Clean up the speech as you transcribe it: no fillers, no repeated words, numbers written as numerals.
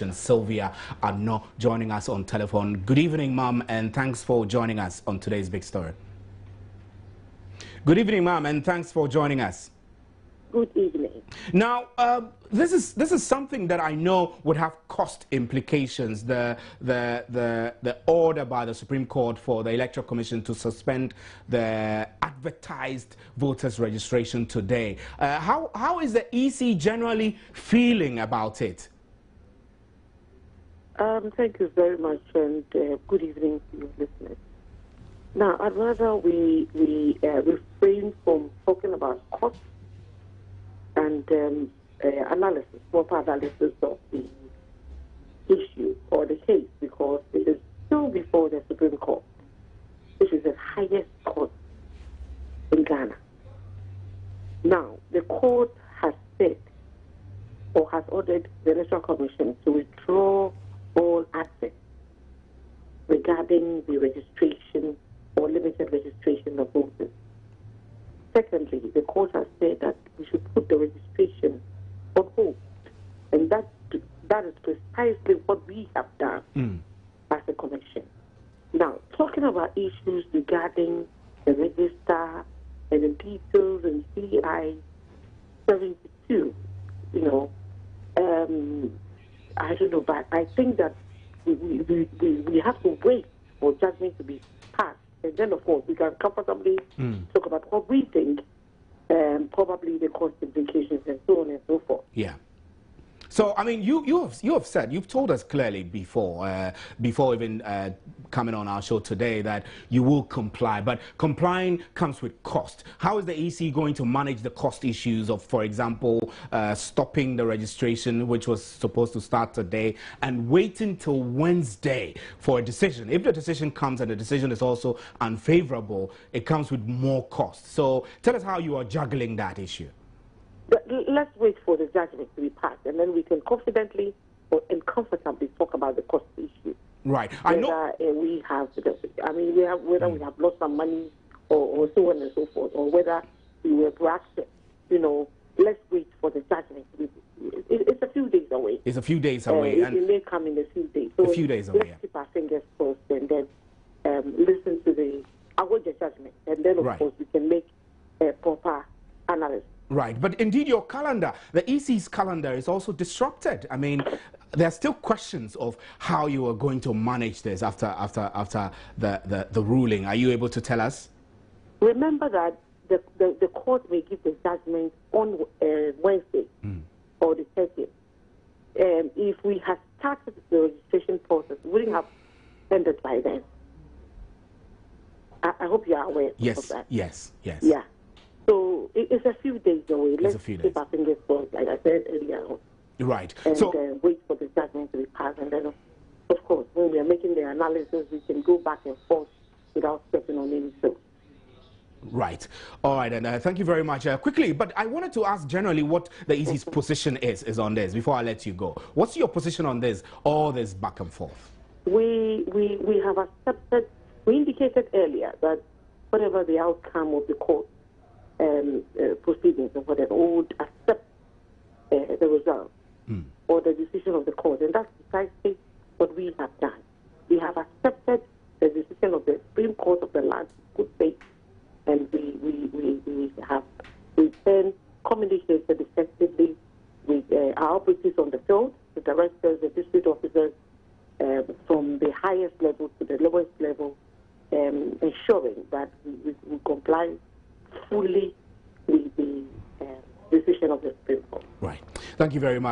Sylvia are not joining us on telephone. Good evening, Ma'am, and thanks for joining us on today's Big Story. Good evening, Ma'am, and thanks for joining us. Good evening. Now, this is something that I know would have cost implications. The order by the Supreme Court for the Electoral Commission to suspend the advertised voters registration today. How is the EC generally feeling about it? Thank you very much, and good evening to your listeners. Now, I'd rather we refrain from talking about cost and proper analysis of the issue or the case, because it is still before the Supreme Court, which is the highest court in Ghana. Now, the court has said or has ordered the Electoral Commission to withdraw all assets regarding the registration or limited registration of voters. Secondly, the court has said that we should put the registration on hold. And that is precisely what we have done as a commission. Now, talking about issues regarding the register and the details and CI 72, I don't know, but I think that we have to wait for judgment to be passed. And then, of course, we can comfortably talk about what we think, probably the cost implications and so on and so forth. Yeah. So, I mean, you've told us clearly before even coming on our show today that you will comply, but complying comes with cost. How is the EC going to manage the cost issues of, for example, stopping the registration, which was supposed to start today, and waiting till Wednesday for a decision? If the decision comes and the decision is also unfavorable, it comes with more cost. So, tell us how you are juggling that issue. Let's wait for the judgment to be passed, and then we can confidently and comfortably talk about the cost issue. Right. I know we have lost some money or so on and so forth, or whether we were proactive. Let's wait for the judgment. It's a few days away. It's a few days away. It may come in a few days. So a few days away. Let's keep our fingers crossed and then listen to the judgment, and then of course we can make a proper analysis. Right, but indeed your calendar, the EC's calendar is also disrupted. I mean, there are still questions of how you are going to manage this after the ruling. Are you able to tell us? Remember that the court may give the judgment on Wednesday or the 30th. If we had started the registration process, we wouldn't have ended by then. I hope you are aware of that. Yes. Yeah. So it's a few days away. Let's keep our fingers crossed, like I said earlier on. Right. And wait for the judgment to be passed. And then, of course, when we are making the analysis, we can go back and forth without stepping on any toes. Right. All right. And thank you very much. Quickly, but I wanted to ask generally what the EC's position is on this before I let you go. What's your position on this, all this back and forth? We have accepted, we indicated earlier that whatever the outcome of the court proceedings or whatever, would accept the result or the decision of the court. And that's precisely what we have done. We have accepted the decision of the Supreme Court of the land in good faith, and we have then communicated effectively with our operatives on the field, the directors, the district officers, from the highest level to the lowest level, ensuring that we comply fully with the decision of the Supreme Court. Right. Thank you very much.